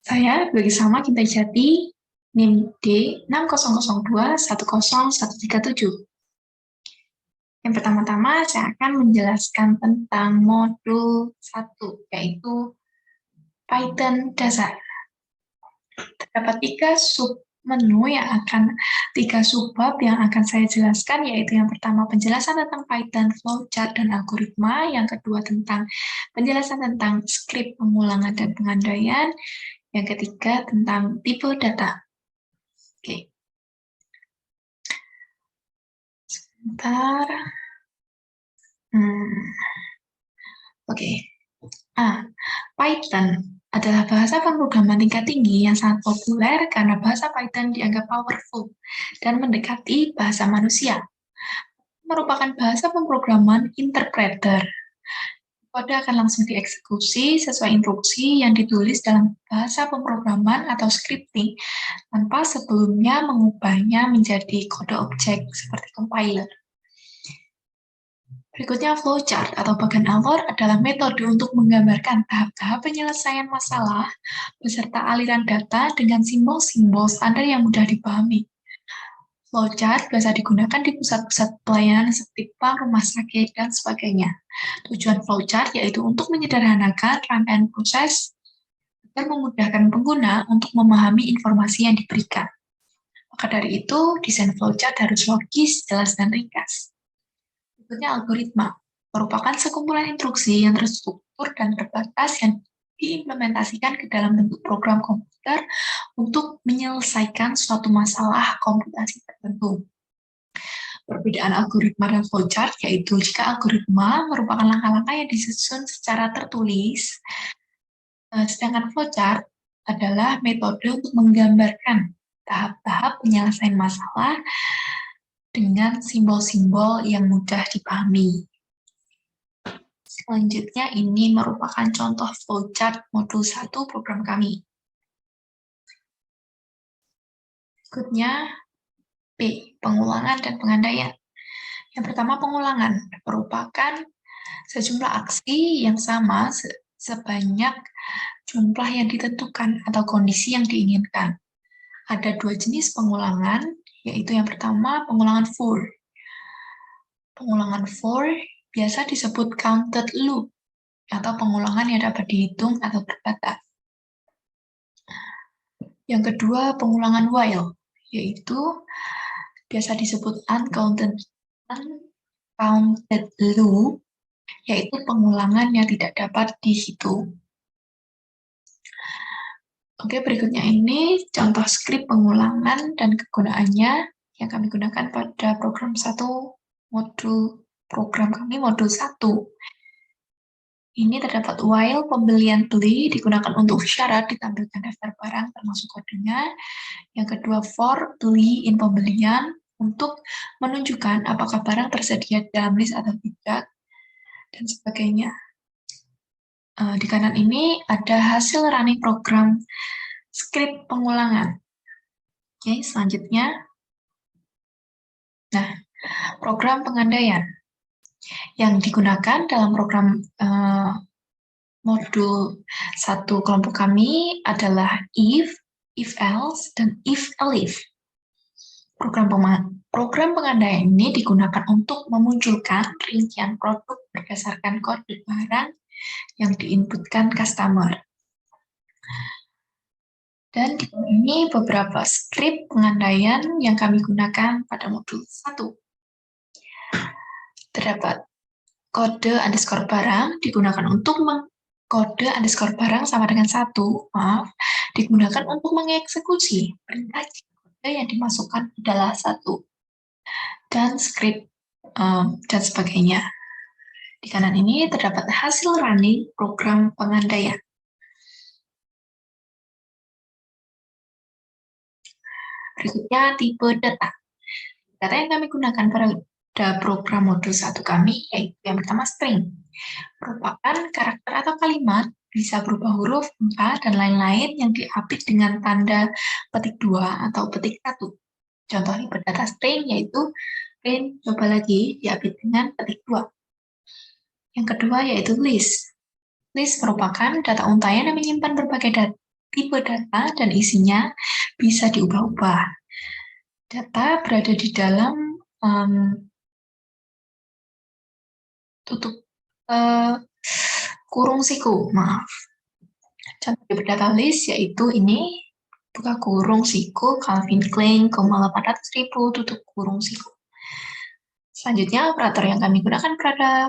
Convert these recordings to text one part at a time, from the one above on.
Saya bersama Kinta Jati, NIM D6002101137. Yang pertama-tama saya akan menjelaskan tentang modul 1, yaitu Python dasar. Terdapat tiga subbab yang akan saya jelaskan, yaitu yang pertama penjelasan tentang Python, flowchart, dan algoritma, yang kedua tentang penjelasan tentang skrip pengulangan dan pengandaian, yang ketiga tentang tipe data. Oke. Sebentar. Oke. Python adalah bahasa pemrograman tingkat tinggi yang sangat populer karena bahasa Python dianggap powerful dan mendekati bahasa manusia. Merupakan bahasa pemrograman interpreter. Kode akan langsung dieksekusi sesuai instruksi yang ditulis dalam bahasa pemrograman atau scripting tanpa sebelumnya mengubahnya menjadi kode objek seperti compiler. Berikutnya flowchart atau bagan alur adalah metode untuk menggambarkan tahap-tahap penyelesaian masalah beserta aliran data dengan simbol-simbol standar yang mudah dipahami. Flowchart biasa digunakan di pusat-pusat pelayanan seperti bank, rumah sakit, dan sebagainya. Tujuan flowchart yaitu untuk menyederhanakan rangkaian proses agar memudahkan pengguna untuk memahami informasi yang diberikan. Maka dari itu, desain flowchart harus logis, jelas, dan ringkas. Berikutnya algoritma, merupakan sekumpulan instruksi yang terstruktur dan terbatas yang diimplementasikan ke dalam bentuk program komputer untuk menyelesaikan suatu masalah komputasi tertentu. Perbedaan algoritma dan flowchart yaitu jika algoritma merupakan langkah-langkah yang disusun secara tertulis, sedangkan flowchart adalah metode untuk menggambarkan tahap-tahap penyelesaian masalah dengan simbol-simbol yang mudah dipahami. Selanjutnya, ini merupakan contoh flowchart modul 1 program kami. Berikutnya, B. Pengulangan dan pengandaian. Yang pertama, pengulangan merupakan sejumlah aksi yang sama sebanyak jumlah yang ditentukan atau kondisi yang diinginkan. Ada dua jenis pengulangan, yaitu yang pertama, pengulangan for. Pengulangan for biasa disebut counted loop, atau pengulangan yang dapat dihitung atau berkata. Yang kedua, pengulangan while, yaitu biasa disebut uncounted loop, yaitu pengulangan yang tidak dapat dihitung. Oke, berikutnya ini contoh skrip pengulangan dan kegunaannya yang kami gunakan pada program 1 modul program kami modul 1. Ini terdapat while pembelian beli digunakan untuk syarat ditampilkan daftar barang termasuk kodenya. Yang kedua for beli in pembelian untuk menunjukkan apakah barang tersedia dalam list atau tidak dan sebagainya. Di kanan ini ada hasil running program skrip pengulangan. Oke, selanjutnya. Nah, program pengandaian yang digunakan dalam program modul 1 kelompok kami adalah if else, dan if-elif. Program pengandaian ini digunakan untuk memunculkan rincian produk berdasarkan kode barang yang diinputkan customer. Dan ini beberapa skrip pengandaian yang kami gunakan pada modul 1. Terdapat kode underscore barang digunakan untuk kode underscore barang sama dengan 1, digunakan untuk mengeksekusi perintah kode yang dimasukkan adalah 1. Dan skrip dan sebagainya. Di kanan ini terdapat hasil running program pengandaian. Berikutnya tipe data. Data yang kami gunakan pada program modul 1 kami yaitu yang pertama string. Merupakan karakter atau kalimat, bisa berupa huruf, angka, dan lain-lain yang diapit dengan tanda petik 2 atau petik 1. Contoh tipe data string yaitu print, coba lagi, diapit dengan petik 2. Yang kedua yaitu list. List merupakan data untaian yang menyimpan berbagai tipe data dan isinya bisa diubah-ubah. Data berada di dalam kurung siku, maaf. Contoh data list yaitu ini, buka kurung siku, Calvin Klein, 800.000, tutup kurung siku. Selanjutnya, operator yang kami gunakan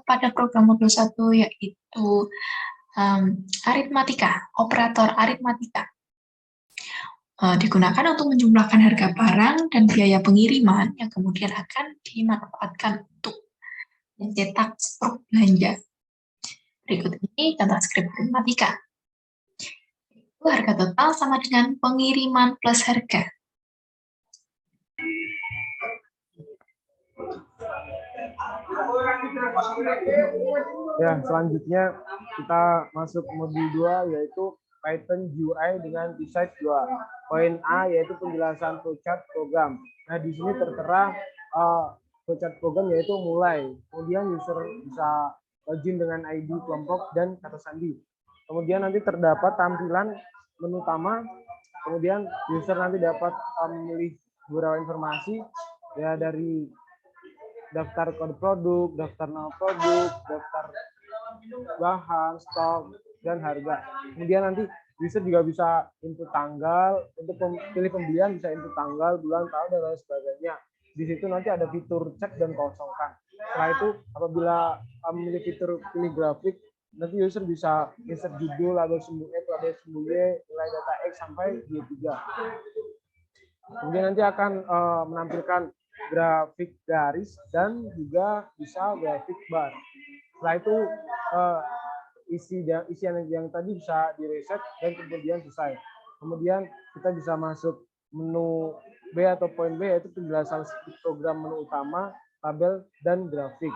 pada program modul 1 yaitu aritmatika, operator aritmatika. Digunakan untuk menjumlahkan harga barang dan biaya pengiriman yang kemudian akan dimanfaatkan untuk mencetak struk belanja. Berikut ini contoh skrip aritmatika. Itu harga total sama dengan pengiriman plus harga. Ya, selanjutnya kita masuk modul 2 yaitu Python GUI dengan T-Site 2. Poin A yaitu penjelasan flowchart program. Nah, di sini tertera flowchart program yaitu mulai. Kemudian user bisa login dengan ID kelompok dan kata sandi. Kemudian nanti terdapat tampilan menu utama. Kemudian user nanti dapat memilih beberapa informasi ya dari daftar kode produk, daftar nama produk, daftar bahan, stok, dan harga. Kemudian nanti user juga bisa input tanggal, untuk pilih pembelian bisa input tanggal, bulan, tahun, dan lain sebagainya. Di situ nanti ada fitur cek dan kosongkan. Setelah itu apabila memilih fitur pilih grafik, nanti user bisa insert judul, label sembunyi, nilai data X sampai Y3. Kemudian nanti akan menampilkan grafik garis dan juga bisa grafik bar. Setelah itu isian yang tadi bisa direset dan kemudian selesai. Kemudian kita bisa masuk menu B atau poin B yaitu penjelasan program menu utama, tabel, dan grafik.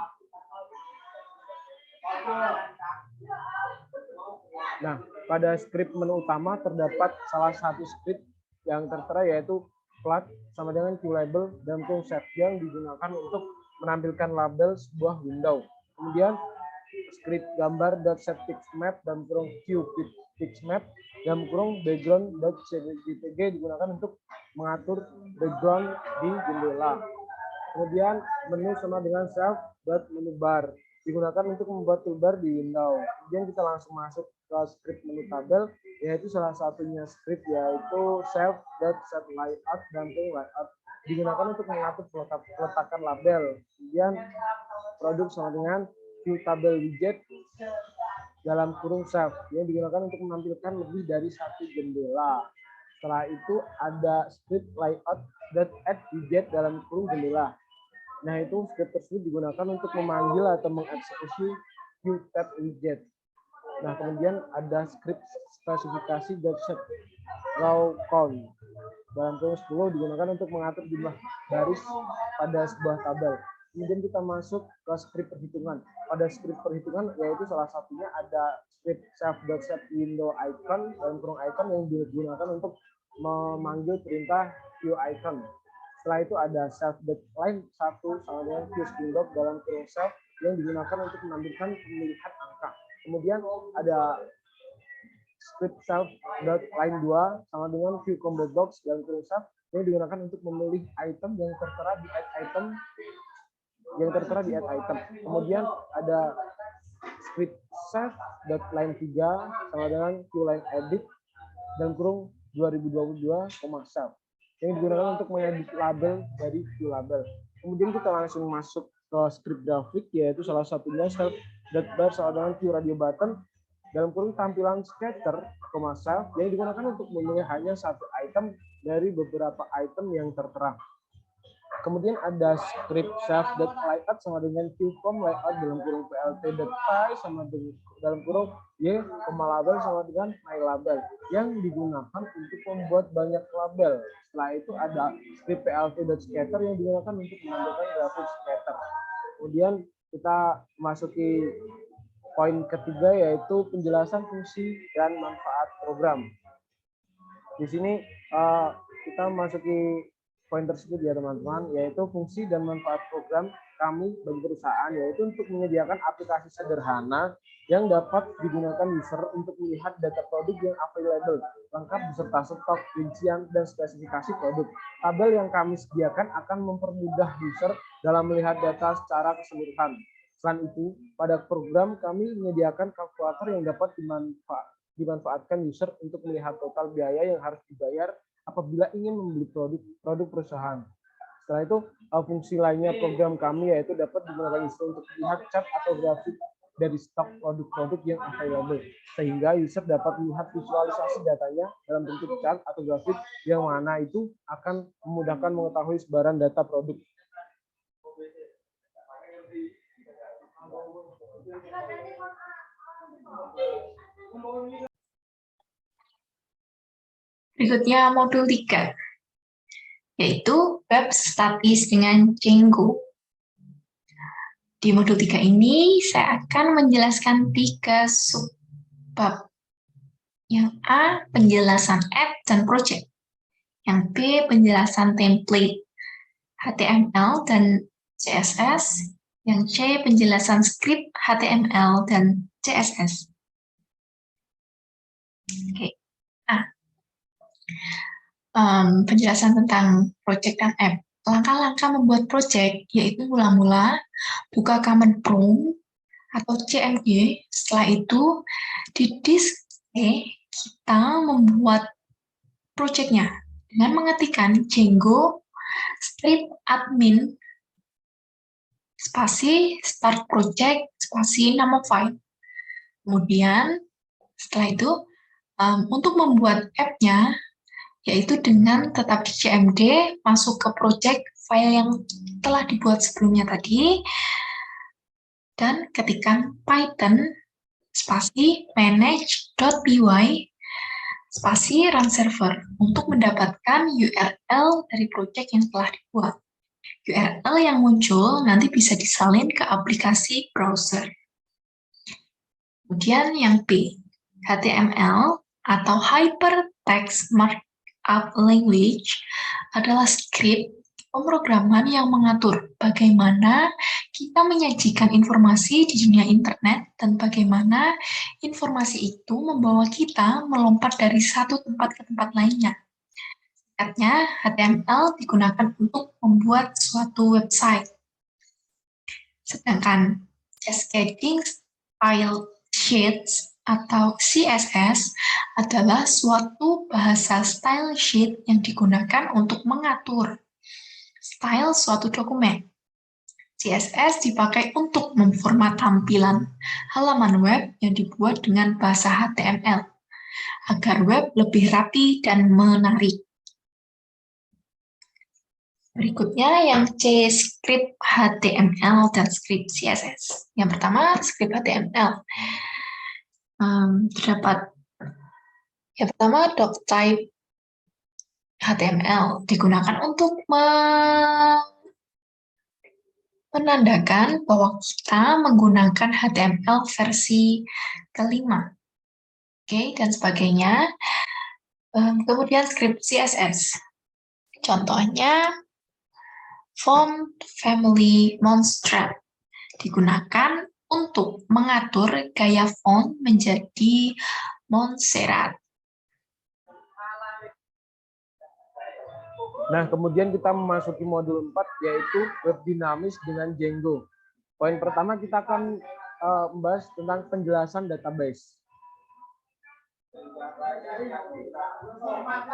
Nah, pada skrip menu utama terdapat salah satu skrip yang tertera yaitu plat sama dengan QLabel dan konsep yang digunakan untuk menampilkan label sebuah window. Kemudian skrip gambar.setPixMap dan kurung QPixMap dan kurung background.cpg digunakan untuk mengatur background di jendela. Kemudian menu sama dengan self.menubar digunakan untuk membuat toolbar di window. Kemudian kita langsung masuk ke skrip menu tabel, yaitu salah satunya skrip yaitu self.setLayout dan layout digunakan untuk mengatur peletakan label. Kemudian produk sama dengan view tabel widget dalam kurung self yang digunakan untuk menampilkan lebih dari satu jendela. Setelah itu ada script layout.add widget dalam kurung jendela. Nah, itu script tersebut digunakan untuk memanggil atau mengeksekusi view tab widget. Nah, kemudian ada script spesifikasi .set row count dalam kurung 10 digunakan untuk mengatur jumlah baris pada sebuah tabel. Kemudian kita masuk ke script perhitungan. Pada script perhitungan yaitu salah satunya ada script self.setWindowIcon dalam kurung icon yang digunakan untuk memanggil perintah viewIcon. Setelah itu ada self.line 1 sama dengan viewWindow dalam kurung self yang digunakan untuk menampilkan pemilihan angka. Kemudian ada script self.line 2 sama dengan viewComboBox dalam kurung self yang digunakan untuk memilih item yang tertera di add item. Kemudian ada script self.line 3 sama dengan QLine edit dan kurung 2022, self yang digunakan untuk mengedit label dari QLabel. Kemudian kita langsung masuk ke script grafik yaitu salah satunya self.bar sama dengan QRadioButton dalam kurung tampilan scatter, self yang digunakan untuk memilih hanya satu item dari beberapa item yang tertera. Kemudian ada script self.layout sama dengan qcom layout dalam kurung plt.py sama dengan dalam kurung y, label sama dengan mylabel yang digunakan untuk membuat banyak label. Setelah itu ada script plt.scatter yang digunakan untuk menampilkan grafik scatter. Kemudian kita masuki poin ketiga yaitu penjelasan fungsi dan manfaat program. Di sini kita masuki poin tersebut ya teman-teman, yaitu fungsi dan manfaat program kami bagi perusahaan yaitu untuk menyediakan aplikasi sederhana yang dapat digunakan user untuk melihat data produk yang available, lengkap beserta stok, rincian, dan spesifikasi produk. Tabel yang kami sediakan akan mempermudah user dalam melihat data secara keseluruhan. Selain itu, pada program kami menyediakan kalkulator yang dapat dimanfaatkan user untuk melihat total biaya yang harus dibayar apabila ingin membeli produk perusahaan. Setelah itu, fungsi lainnya program kami yaitu dapat digunakan user untuk melihat chart atau grafik dari stok produk-produk yang available, sehingga user dapat melihat visualisasi datanya dalam bentuk chart atau grafik yang mana itu akan memudahkan mengetahui sebaran data produk. Berikutnya modul 3, yaitu Web Statis dengan Django. Di modul 3 ini, saya akan menjelaskan 3 subbab. Yang A, penjelasan app dan project. Yang B, penjelasan template HTML dan CSS. Yang C, penjelasan script HTML dan CSS. Oke. Penjelasan tentang project dan app. Langkah-langkah membuat project yaitu mula-mula buka Command Prompt atau CMD. Setelah itu di disk C kita membuat projectnya dengan mengetikkan Django script admin spasi start project spasi nama file. Kemudian setelah itu untuk membuat app-nya yaitu dengan tetap di CMD, masuk ke project file yang telah dibuat sebelumnya tadi, dan ketikkan Python spasi manage.py spasi run server untuk mendapatkan URL dari project yang telah dibuat. URL yang muncul nanti bisa disalin ke aplikasi browser. Kemudian yang B, HTML atau Hypertext Markup Language adalah skrip pemrograman yang mengatur bagaimana kita menyajikan informasi di dunia internet dan bagaimana informasi itu membawa kita melompat dari satu tempat ke tempat lainnya. Singkatnya, HTML digunakan untuk membuat suatu website. Sedangkan Cascading Style Sheets atau CSS adalah suatu bahasa style sheet yang digunakan untuk mengatur style suatu dokumen. CSS dipakai untuk memformat tampilan halaman web yang dibuat dengan bahasa HTML agar web lebih rapi dan menarik. Berikutnya yang C, script HTML dan script CSS. Yang pertama, script HTML. Terdapat yang pertama doctype HTML digunakan untuk menandakan bahwa kita menggunakan HTML versi kelima, oke, dan sebagainya. Kemudian script CSS, contohnya font family Montserrat digunakan untuk mengatur gaya font menjadi Montserrat. Nah, kemudian kita memasuki modul 4 yaitu web dinamis dengan Django. Poin pertama kita akan membahas tentang penjelasan database.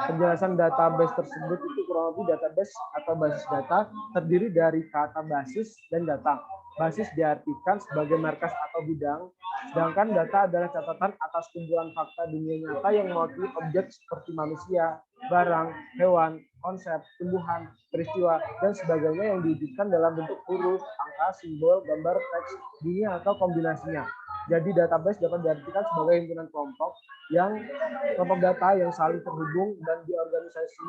Penjelasan database tersebut itu kurang lebih database atau basis data terdiri dari kata basis dan data. Basis diartikan sebagai markas atau bidang, sedangkan data adalah catatan atas kumpulan fakta dunia nyata yang mewakili objek seperti manusia, barang, hewan, konsep, tumbuhan, peristiwa, dan sebagainya yang diwujudkan dalam bentuk huruf, angka, simbol, gambar, teks, bunyi, atau kombinasinya. Jadi database dapat diartikan sebagai himpunan kelompok data yang saling terhubung dan diorganisasi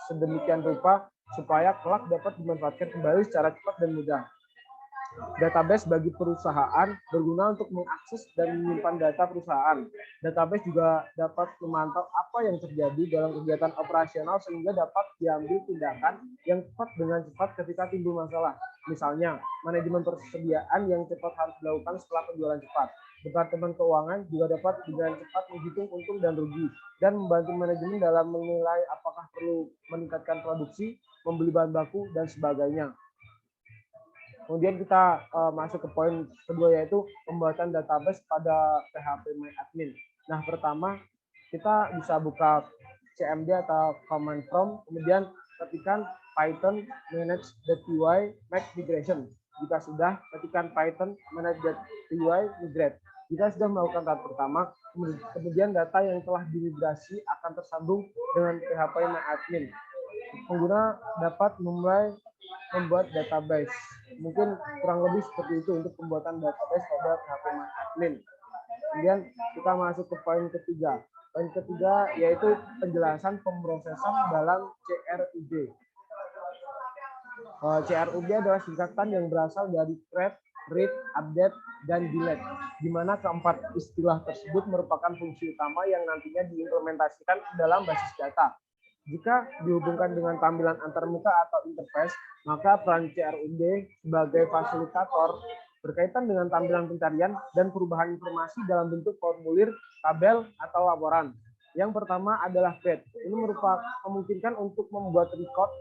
sedemikian rupa supaya kelak dapat dimanfaatkan kembali secara cepat dan mudah. Database bagi perusahaan berguna untuk mengakses dan menyimpan data perusahaan. Database juga dapat memantau apa yang terjadi dalam kegiatan operasional sehingga dapat diambil tindakan yang cepat dengan cepat ketika timbul masalah. Misalnya, manajemen persediaan yang cepat harus dilakukan setelah penjualan cepat. Departemen keuangan juga dapat dengan cepat menghitung untung dan rugi dan membantu manajemen dalam menilai apakah perlu meningkatkan produksi, membeli bahan baku, dan sebagainya. Kemudian kita masuk ke poin kedua, yaitu pembuatan database pada PHP MyAdmin. Nah, pertama kita bisa buka CMD atau command prompt, kemudian ketikkan Python manage.py make migration. Jika sudah, ketikkan Python manage.py migrate. Jika sudah melakukan tahap pertama, kemudian data yang telah dimigrasi akan tersambung dengan PHP MyAdmin. Pengguna dapat mulai membuat database. Mungkin kurang lebih seperti itu untuk pembuatan database pada PHP MyAdmin. Kemudian kita masuk ke poin ketiga. Poin ketiga yaitu penjelasan pemrosesan dalam CRUD. CRUD adalah singkatan yang berasal dari create, read, update, dan delete, di mana keempat istilah tersebut merupakan fungsi utama yang nantinya diimplementasikan dalam basis data. Jika dihubungkan dengan tampilan antarmuka atau interface, maka peran CRUD sebagai fasilitator berkaitan dengan tampilan pencarian dan perubahan informasi dalam bentuk formulir, tabel, atau laporan. Yang pertama adalah fetch. Ini merupakan memungkinkan untuk membuat record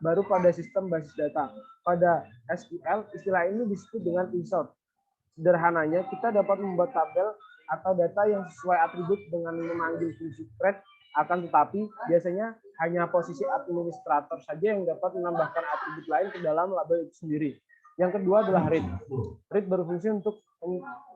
baru pada sistem basis data. Pada SQL, istilah ini disebut dengan insert. Sederhananya, kita dapat membuat tabel atau data yang sesuai atribut dengan memanggil fungsi create, akan tetapi biasanya hanya posisi administrator saja yang dapat menambahkan atribut lain ke dalam label itu sendiri. Yang kedua adalah read. Read berfungsi untuk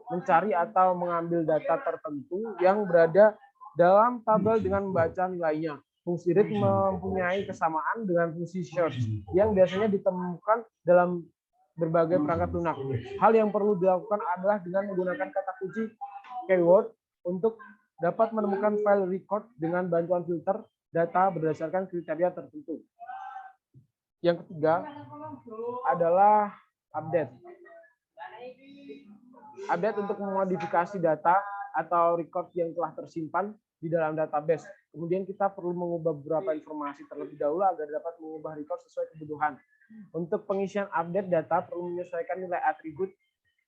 mencari atau mengambil data tertentu yang berada dalam tabel dengan membaca nilainya. Fungsi read mempunyai kesamaan dengan fungsi search yang biasanya ditemukan dalam berbagai perangkat lunak. Hal yang perlu dilakukan adalah dengan menggunakan kata kunci keyword untuk dapat menemukan file record dengan bantuan filter data berdasarkan kriteria tertentu. Yang ketiga adalah update. Update untuk memodifikasi data atau record yang telah tersimpan di dalam database. Kemudian kita perlu mengubah beberapa informasi terlebih dahulu agar dapat mengubah record sesuai kebutuhan. Untuk pengisian update data perlu menyesuaikan nilai atribut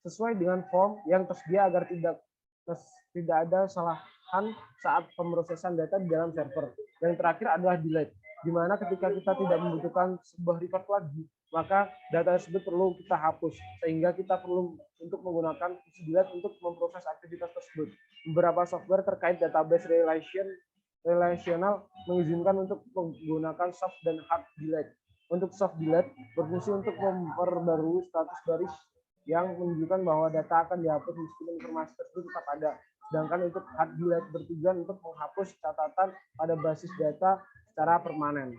sesuai dengan form yang tersedia agar tidak ada kesalahan saat pemrosesan data di dalam server. Yang terakhir adalah delete, di mana ketika kita tidak membutuhkan sebuah record lagi, maka data tersebut perlu kita hapus, sehingga kita perlu untuk menggunakan fungsi delete untuk memproses aktivitas tersebut. Beberapa software terkait database relasional mengizinkan untuk menggunakan soft dan hard delete. Untuk soft delete berfungsi untuk memperbarui status baris yang menunjukkan bahwa data akan dihapus meskipun informasi tersebut tetap ada. Sedangkan untuk hard delete bertujuan untuk menghapus catatan pada basis data secara permanen.